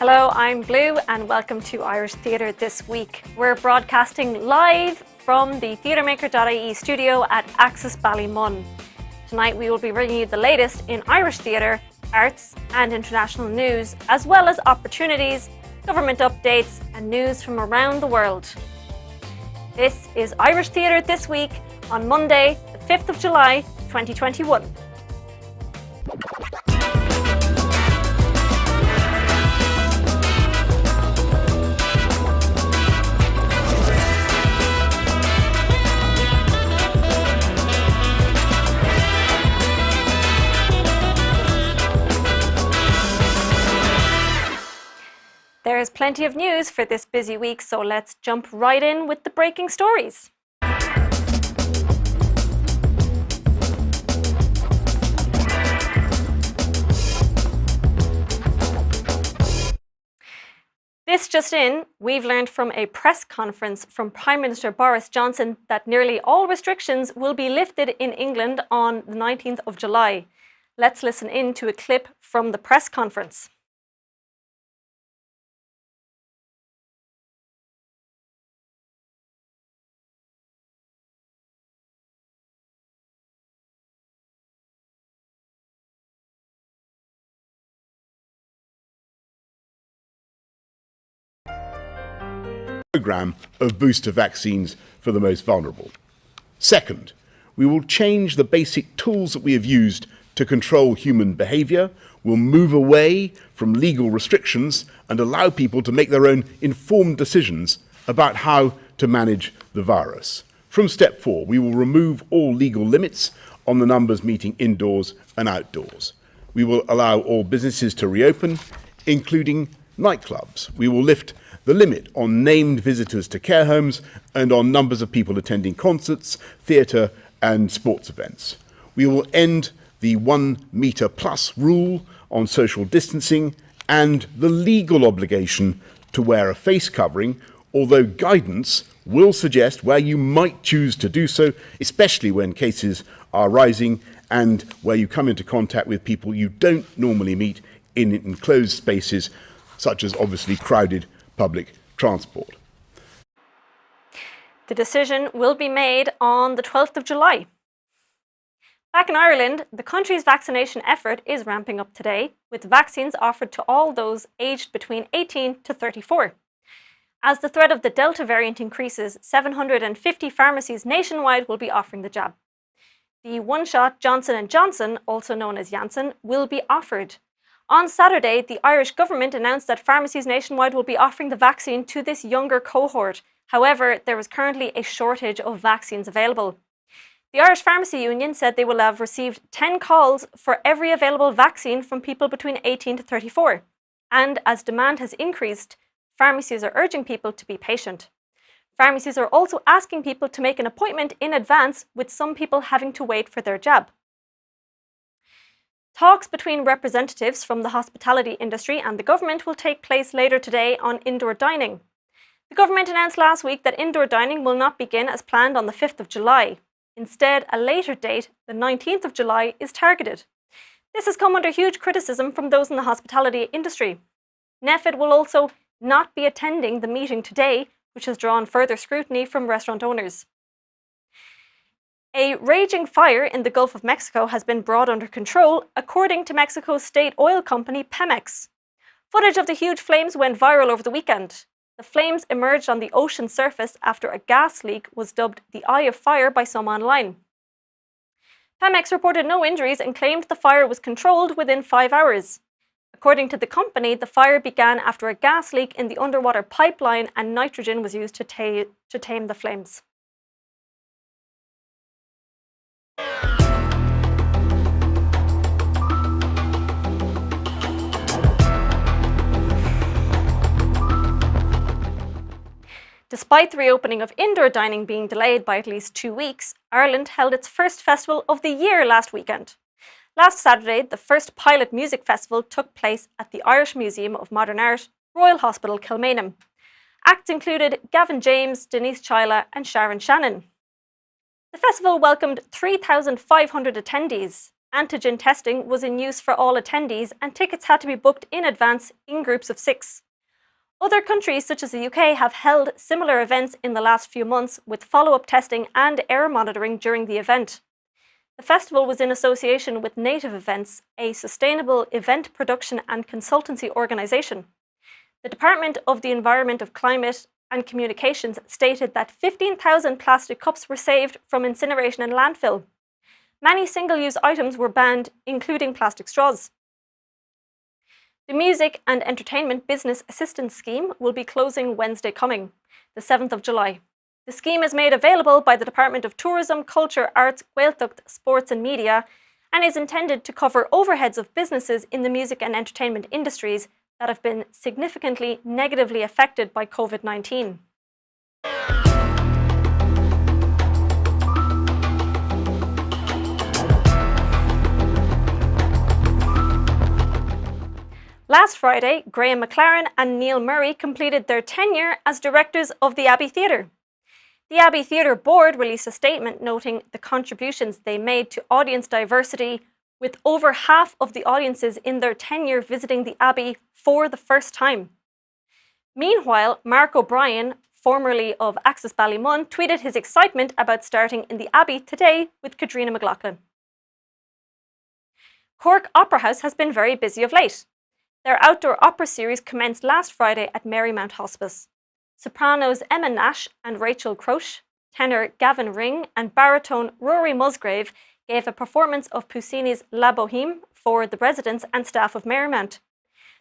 Hello, I'm Blue and welcome to Irish Theatre This Week. We're broadcasting live from the TheatreMaker.ie studio at Axis Ballymun. Tonight we will be bringing you the latest in Irish theatre, arts and international news, as well as opportunities, government updates and news from around the world. This is Irish Theatre This Week on Monday, the 5th of July, 2021. There is plenty of news for this busy week, so let's jump right in with the breaking stories. This just in, we've learned from a press conference from Prime Minister Boris Johnson that nearly all restrictions will be lifted in England on the 19th of July. Let's listen in to a clip from the press conference. Programme of booster vaccines for the most vulnerable. Second, we will change the basic tools that we have used to control human behaviour. We'll move away from legal restrictions and allow people to make their own informed decisions about how to manage the virus. From step 4, we will remove all legal limits on the numbers meeting indoors and outdoors. We will allow all businesses to reopen, including nightclubs. We will lift the limit on named visitors to care homes and on numbers of people attending concerts, theatre and sports events. We will end the 1 metre plus rule on social distancing and the legal obligation to wear a face covering, although guidance will suggest where you might choose to do so, especially when cases are rising and where you come into contact with people you don't normally meet in enclosed spaces, such as obviously crowded public transport. The decision will be made on the 12th of July. Back in Ireland, the country's vaccination effort is ramping up today, with vaccines offered to all those aged between 18 to 34. As the threat of the Delta variant increases, 750 pharmacies nationwide will be offering the jab. The one-shot Johnson & Johnson, also known as Janssen, will be offered. On Saturday, the Irish government announced that pharmacies nationwide will be offering the vaccine to this younger cohort. However, there is currently a shortage of vaccines available. The Irish Pharmacy Union said they will have received 10 calls for every available vaccine from people between 18 to 34. And as demand has increased, pharmacies are urging people to be patient. Pharmacies are also asking people to make an appointment in advance, with some people having to wait for their jab. Talks between representatives from the hospitality industry and the government will take place later today on indoor dining. The government announced last week that indoor dining will not begin as planned on the 5th of July. Instead, a later date, the 19th of July, is targeted. This has come under huge criticism from those in the hospitality industry. NPHET will also not be attending the meeting today, which has drawn further scrutiny from restaurant owners. A raging fire in the Gulf of Mexico has been brought under control, according to Mexico's state oil company Pemex. Footage of the huge flames went viral over the weekend. The flames emerged on the ocean surface after a gas leak was dubbed the Eye of Fire by some online. Pemex reported no injuries and claimed the fire was controlled within 5 hours. According to the company, the fire began after a gas leak in the underwater pipeline and nitrogen was used to tame the flames. Despite the reopening of indoor dining being delayed by at least 2 weeks, Ireland held its first festival of the year last weekend. Last Saturday, the first pilot music festival took place at the Irish Museum of Modern Art, Royal Hospital, Kilmainham. Acts included Gavin James, Denise Chyla and Sharon Shannon. The festival welcomed 3,500 attendees. antigen testing was in use for all attendees and tickets had to be booked in advance in groups of 6. Other countries, such as the UK, have held similar events in the last few months with follow-up testing and air monitoring during the event. The festival was in association with Native Events, a sustainable event production and consultancy organisation. The Department of the Environment of Climate and Communications stated that 15,000 plastic cups were saved from incineration and landfill. Many single-use items were banned, including plastic straws. The Music and Entertainment Business Assistance Scheme will be closing Wednesday coming, the 7th of July. The scheme is made available by the Department of Tourism, Culture, Arts, Gaeltacht, Sports and Media and is intended to cover overheads of businesses in the music and entertainment industries that have been significantly negatively affected by COVID-19. Last Friday, Graham McLaren and Neil Murray completed their tenure as directors of the Abbey Theatre. The Abbey Theatre board released a statement noting the contributions they made to audience diversity, with over half of the audiences in their tenure visiting the Abbey for the first time. Meanwhile, Mark O'Brien, formerly of Axis Ballymun, tweeted his excitement about starting in the Abbey today with Caitríona McLaughlin. Cork Opera House has been very busy of late. Their outdoor opera series commenced last Friday at Marymount Hospice. Sopranos Emma Nash and Rachel Croce, tenor Gavin Ring and baritone Rory Musgrave gave a performance of Puccini's La Bohème for the residents and staff of Marymount.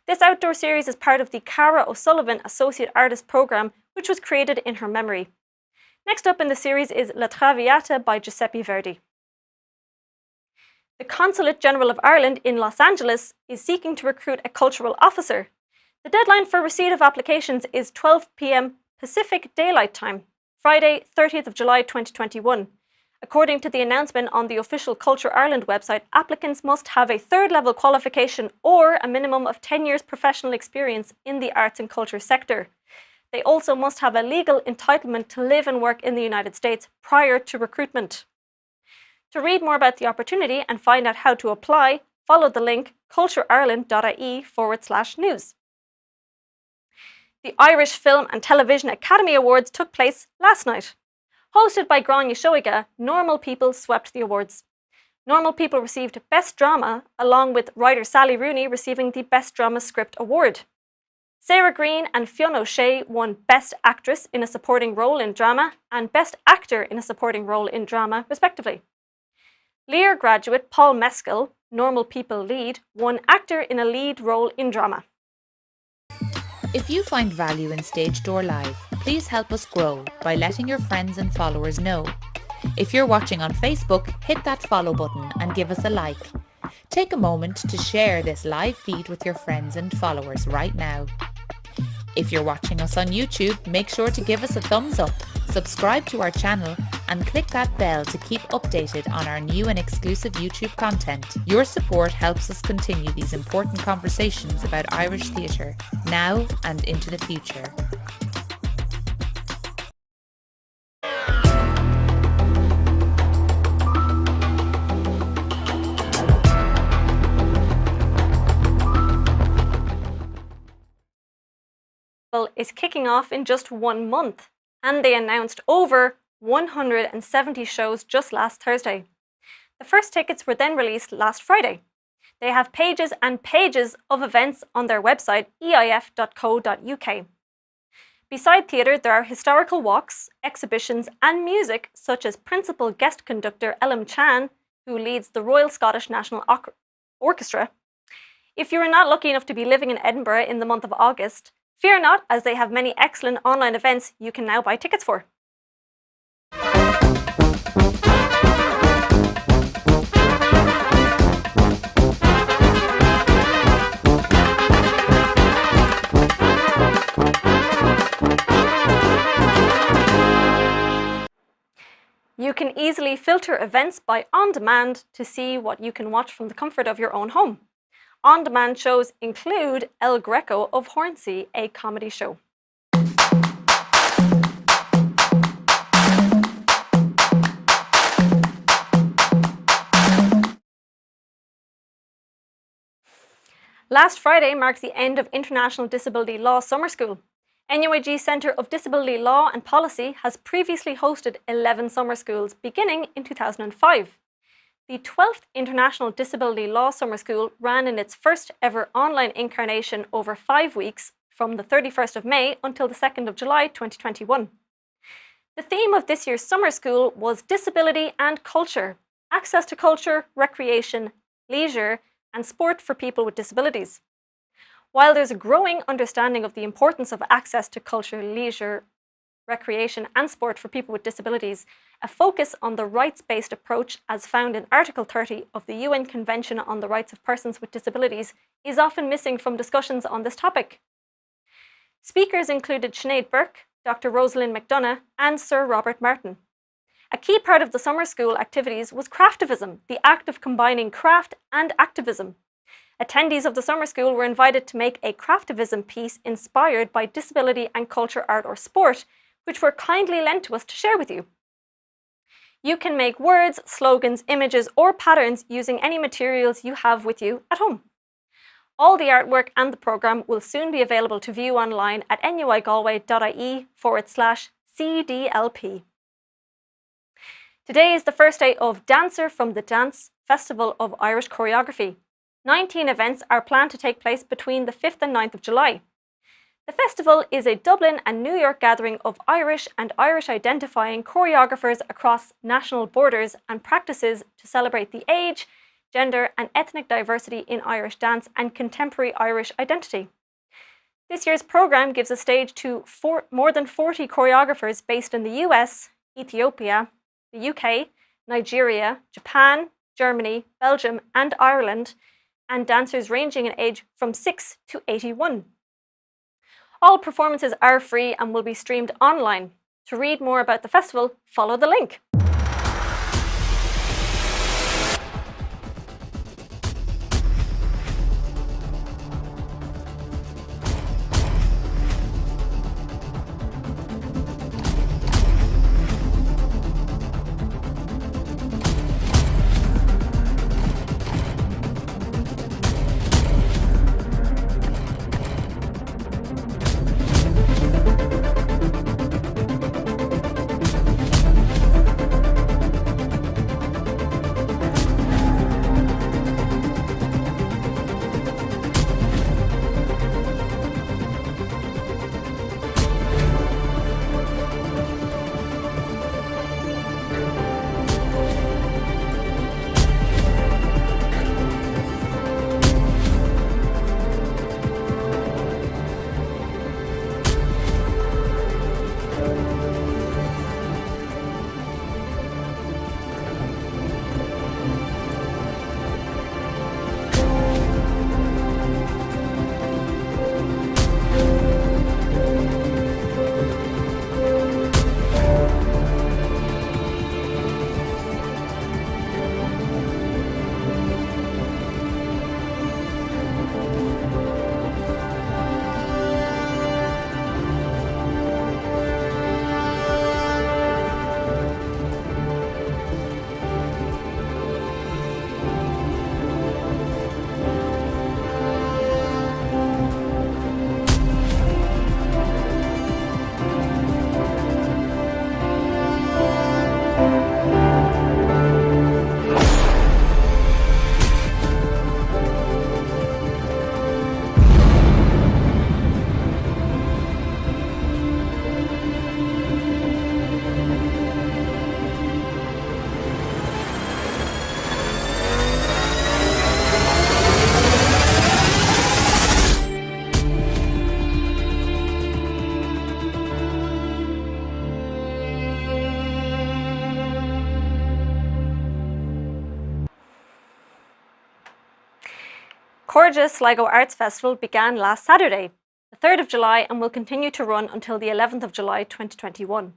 This outdoor series is part of the Cara O'Sullivan Associate Artist Programme, which was created in her memory. Next up in the series is La Traviata by Giuseppe Verdi. The Consulate General of Ireland in Los Angeles is seeking to recruit a cultural officer. The deadline for receipt of applications is 12 p.m. Pacific Daylight Time, Friday, 30th of July 2021. According to the announcement on the official Culture Ireland website, applicants must have a third-level qualification or a minimum of 10 years professional experience in the arts and culture sector. They also must have a legal entitlement to live and work in the United States prior to recruitment. To read more about the opportunity and find out how to apply, follow the link cultureireland.ie/news. The Irish Film and Television Academy Awards took place last night. Hosted by Gráinne Seoige, Normal People swept the awards. Normal People received Best Drama, along with writer Sally Rooney receiving the Best Drama Script Award. Sarah Green and Fionn O'Shea won Best Actress in a Supporting Role in Drama and Best Actor in a Supporting Role in Drama, respectively. Lear graduate Paul Mescal, Normal People lead, won Actor in a Lead Role in Drama. If you find value in Stage Door Live, please help us grow by letting your friends and followers know. If you're watching on Facebook, hit that follow button and give us a like. Take a moment to share this live feed with your friends and followers right now. If you're watching us on YouTube, make sure to give us a thumbs up, subscribe to our channel and click that bell to keep updated on our new and exclusive YouTube content. Your support helps us continue these important conversations about Irish theatre, now and into the future. Is kicking off in just 1 month, and they announced over 170 shows just last Thursday. The first tickets were then released last Friday. They have pages and pages of events on their website, eif.co.uk. Beside theatre, there are historical walks, exhibitions and music, such as principal guest conductor Ellum Chan, who leads the Royal Scottish National Orchestra. If you are not lucky enough to be living in Edinburgh in the month of August, fear not, as they have many excellent online events you can now buy tickets for. You can easily filter events by On Demand to see what you can watch from the comfort of your own home. On-demand shows include El Greco of Hornsey, a comedy show. Last Friday marks the end of International Disability Law Summer School. NUIG Centre of Disability Law and Policy has previously hosted 11 summer schools beginning in 2005. The 12th International Disability Law Summer School ran in its first ever online incarnation over 5 weeks from the 31st of May until the 2nd of July 2021. The theme of this year's summer school was disability and culture, access to culture, recreation, leisure, and sport for people with disabilities. While there's a growing understanding of the importance of access to culture, leisure, recreation, and sport for people with disabilities, a focus on the rights-based approach as found in Article 30 of the UN Convention on the Rights of Persons with Disabilities is often missing from discussions on this topic. Speakers included Sinead Burke, Dr. Rosalind McDonough, and Sir Robert Martin. A key part of the summer school activities was Craftavism, the act of combining craft and activism. Attendees of the summer school were invited to make a Craftavism piece inspired by disability and culture, art or sport, which were kindly lent to us to share with you. You can make words, slogans, images or patterns using any materials you have with you at home. All the artwork and the programme will soon be available to view online at nuigalway.ie/CDLP. Today is the first day of Dancer from the Dance Festival of Irish Choreography. 19 events are planned to take place between the 5th and 9th of July. The festival is a Dublin and New York gathering of Irish and Irish-identifying choreographers across national borders and practices to celebrate the age, gender and ethnic diversity in Irish dance and contemporary Irish identity. This year's programme gives a stage to more than 40 choreographers based in the US, Ethiopia, the UK, Nigeria, Japan, Germany, Belgium and Ireland, and dancers ranging in age from 6 to 81. All performances are free and will be streamed online. To read more about the festival, follow the link. Cork's Sligo Arts Festival began last Saturday, the 3rd of July, and will continue to run until the 11th of July 2021.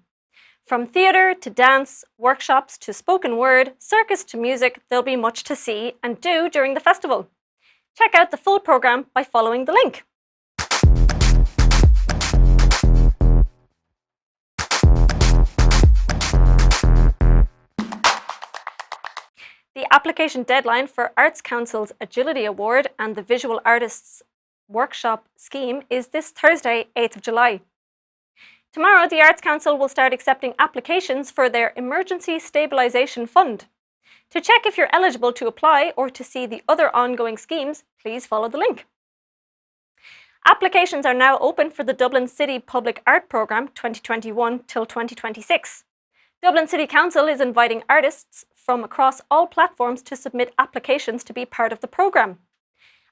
From theatre to dance, workshops to spoken word, circus to music, there'll be much to see and do during the festival. Check out the full programme by following the link. The application deadline for Arts Council's Agility Award and the Visual Artists Workshop scheme is this Thursday, 8th of July. Tomorrow, the Arts Council will start accepting applications for their Emergency Stabilisation Fund. To check if you're eligible to apply or to see the other ongoing schemes, please follow the link. Applications are now open for the Dublin City Public Art Programme 2021 till 2026. Dublin City Council is inviting artists from across all platforms to submit applications to be part of the programme.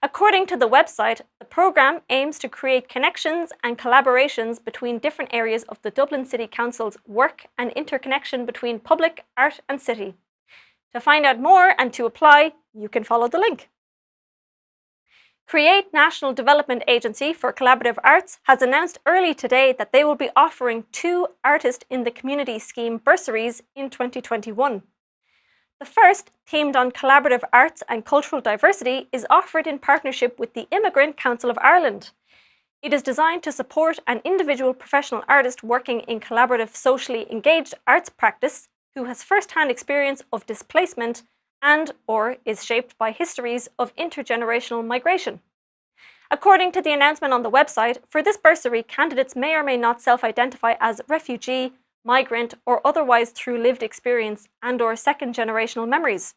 According to the website, the programme aims to create connections and collaborations between different areas of the Dublin City Council's work and interconnection between public, art and city. To find out more and to apply, you can follow the link. Create National Development Agency for Collaborative Arts has announced early today that they will be offering 2 Artist in the Community scheme bursaries in 2021. The first, themed on collaborative arts and cultural diversity, is offered in partnership with the Immigrant Council of Ireland. It is designed to support an individual professional artist working in collaborative, socially engaged arts practice who has first-hand experience of displacement and/or is shaped by histories of intergenerational migration. According to the announcement on the website, for this bursary, candidates may or may not self-identify as refugee, migrant, or otherwise through lived experience and/or second-generational memories.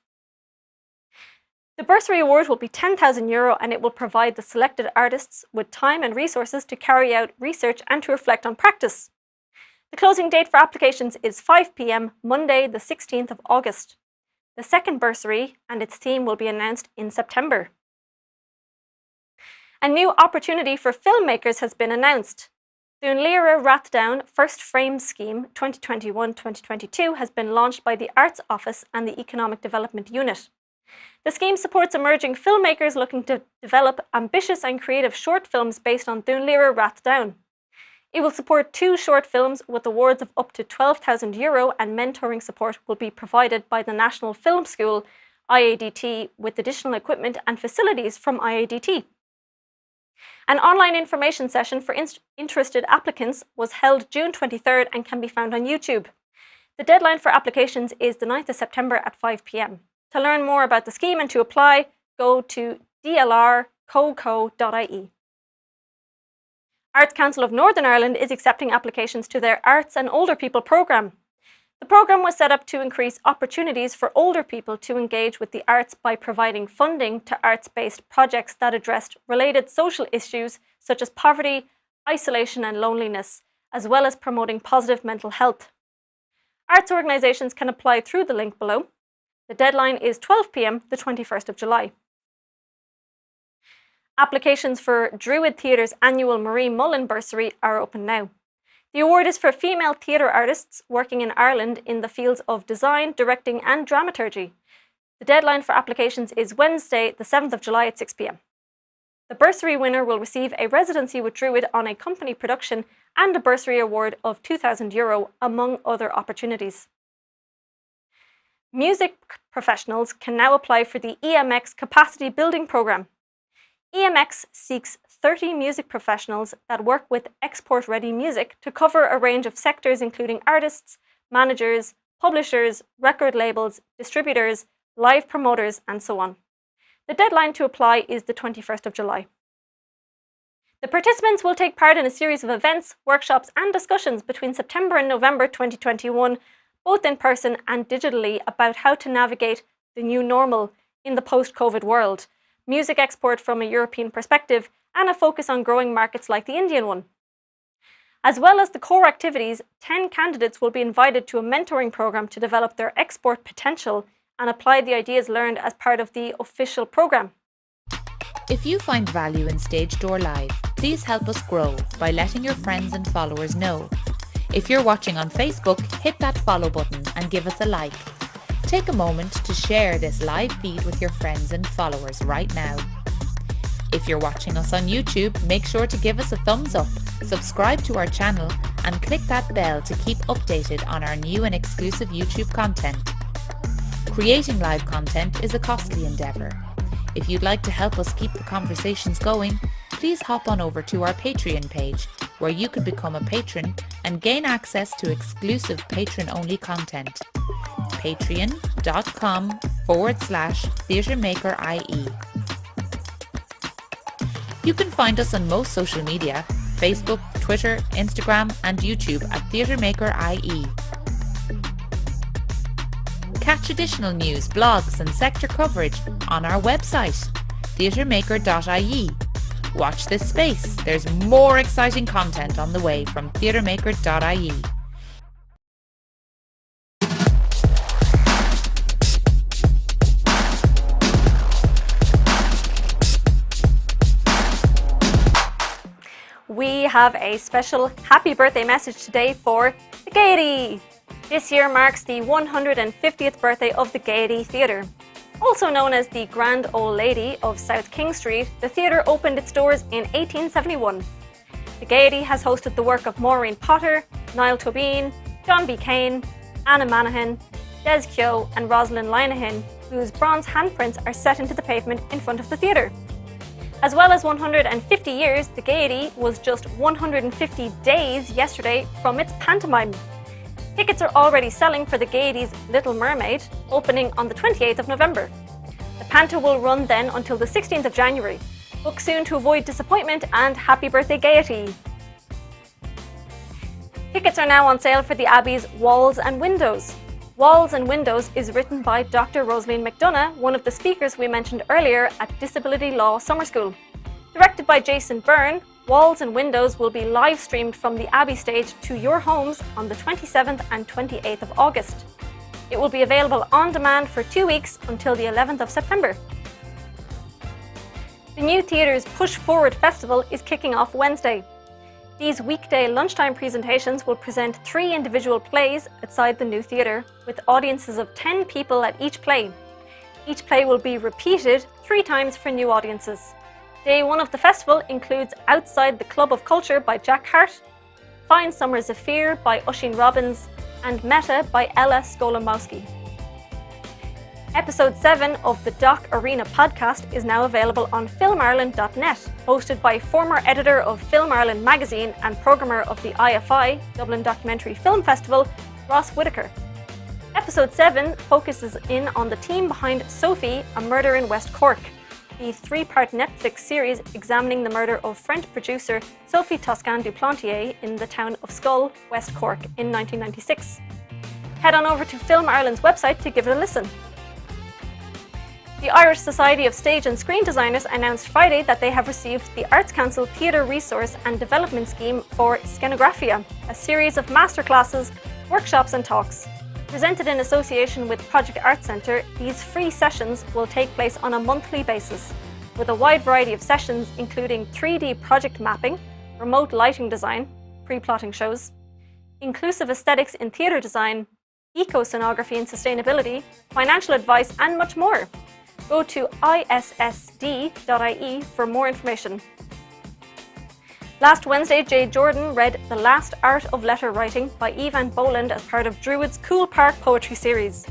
The bursary award will be €10,000 and it will provide the selected artists with time and resources to carry out research and to reflect on practice. The closing date for applications is 5 p.m. Monday, the 16th of August. The second bursary and its theme will be announced in September. A new opportunity for filmmakers has been announced. The Unlira Rathdown First Frame Scheme 2021-2022 has been launched by the Arts Office and the Economic Development Unit. The scheme supports emerging filmmakers looking to develop ambitious and creative short films based on the Unlira Rathdown. It will support 2 short films with awards of up to €12,000 and mentoring support will be provided by the National Film School, IADT, with additional equipment and facilities from IADT. An online information session for interested applicants was held June 23rd and can be found on YouTube. The deadline for applications is the 9th of September at 5 p.m. To learn more about the scheme and to apply, go to dlrcoco.ie. Arts Council of Northern Ireland is accepting applications to their Arts and Older People programme. The programme was set up to increase opportunities for older people to engage with the arts by providing funding to arts-based projects that addressed related social issues such as poverty, isolation and loneliness, as well as promoting positive mental health. Arts organisations can apply through the link below. The deadline is 12 p.m. the 21st of July. Applications for Druid Theatre's annual Marie Mullen Bursary are open now. The award is for female theatre artists working in Ireland in the fields of design, directing and dramaturgy. The deadline for applications is Wednesday, the 7th of July at 6 p.m. The bursary winner will receive a residency with Druid on a company production and a bursary award of €2,000, among other opportunities. Music professionals can now apply for the EMX Capacity Building Programme. EMX seeks 30 music professionals that work with export-ready music to cover a range of sectors including artists, managers, publishers, record labels, distributors, live promoters, and so on. The deadline to apply is the 21st of July. The participants will take part in a series of events, workshops, and discussions between September and November 2021, both in person and digitally, about how to navigate the new normal in the post-COVID world, music export from a European perspective, and a focus on growing markets like the Indian one. As well as the core activities, 10 candidates will be invited to a mentoring programme to develop their export potential and apply the ideas learned as part of the official programme. If you find value in Stage Door Live, please help us grow by letting your friends and followers know. If you're watching on Facebook, hit that follow button and give us a like. Take a moment to share this live feed with your friends and followers right now. If you're watching us on YouTube, make sure to give us a thumbs up, subscribe to our channel and click that bell to keep updated on our new and exclusive YouTube content. Creating live content is a costly endeavour. If you'd like to help us keep the conversations going, please hop on over to our Patreon page, where you can become a patron and gain access to exclusive patron-only content. patreon.com/VACCINATION facebook.com/TheatreMaker.ie. You can find us on most social media, Facebook, Twitter, Instagram and YouTube at TheatreMaker.ie. Catch additional news, blogs and sector coverage on our website, TheatreMaker.ie. Watch this space, there's more exciting content on the way from TheatreMaker.ie. We have a special happy birthday message today for the Gaiety. This year marks the 150th birthday of the Gaiety Theatre. Also known as the Grand Old Lady of South King Street, the theatre opened its doors in 1871. The Gaiety has hosted the work of Maureen Potter, Niall Tobin, John B. Kane, Anna Manahan, Des Keogh and Rosalind Linehan, whose bronze handprints are set into the pavement in front of the theatre. As well as 150 years, the Gaiety was just 150 days yesterday from its pantomime. Tickets are already selling for the Gaiety's Little Mermaid, opening on the 28th of November. The panto will run then until the 16th of January. Book soon to avoid disappointment and happy birthday Gaiety! Tickets are now on sale for the Abbey's Walls and Windows. Walls and Windows is written by Dr. Rosaleen McDonough, one of the speakers we mentioned earlier at Disability Law Summer School. Directed by Jason Byrne, Walls and Windows will be live streamed from the Abbey stage to your homes on the 27th and 28th of August. It will be available on demand for 2 weeks until the 11th of September. The New Theatre's Push Forward Festival is kicking off Wednesday. These weekday lunchtime presentations will present 3 individual plays outside the New Theatre, with audiences of 10 people at each play. Each play will be repeated 3 times for new audiences. Day 1 of the festival includes Outside the Club of Culture by Jack Hart, Fine Summers of Fear by Oisin Robbins, and Meta by Ella Skolimowski. Episode 7 of the Doc Arena podcast is now available on filmireland.net, hosted by former editor of Film Ireland magazine and programmer of the IFI, Dublin Documentary Film Festival, Ross Whitaker. Episode 7 focuses in on the team behind Sophie, A Murder in West Cork, the 3-part Netflix series examining the murder of French producer Sophie Toscan du Plantier in the town of Schull, West Cork in 1996. Head on over to Film Ireland's website to give it a listen. The Irish Society of Stage and Screen Designers announced Friday that they have received the Arts Council Theatre Resource and Development Scheme for Scenographia, a series of masterclasses, workshops and talks. Presented in association with Project Art Centre, these free sessions will take place on a monthly basis, with a wide variety of sessions including 3D project mapping, remote lighting design, pre-plotting shows, inclusive aesthetics in theatre design, eco-scenography and sustainability, financial advice and much more. Go to issd.ie for more information. Last Wednesday, Jay Jordan read The Last Art of Letter Writing by Evan Boland as part of Druid's Cool Park Poetry Series.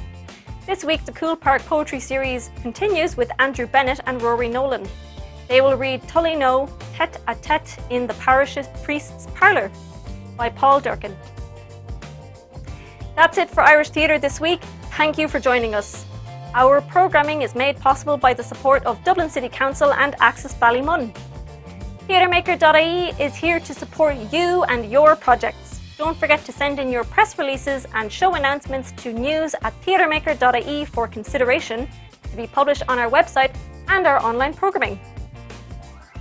This week, the Cool Park Poetry Series continues with Andrew Bennett and Rory Nolan. They will read Tully No, Tete-a-Tete in the Parish Priest's Parlour by Paul Durkin. That's it for Irish Theatre this week. Thank you for joining us. Our programming is made possible by the support of Dublin City Council and Axis Ballymun. TheatreMaker.ie is here to support you and your projects. Don't forget to send in your press releases and show announcements to news@TheatreMaker.ie for consideration to be published on our website and our online programming.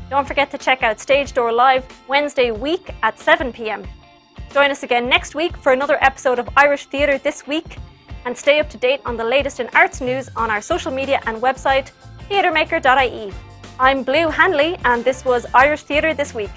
Don't forget to check out Stage Door Live Wednesday week at 7 p.m. Join us again next week for another episode of Irish Theatre This Week, and stay up to date on the latest in arts news on our social media and website, TheatreMaker.ie. I'm Blue Hanley, and this was Irish Theatre This Week.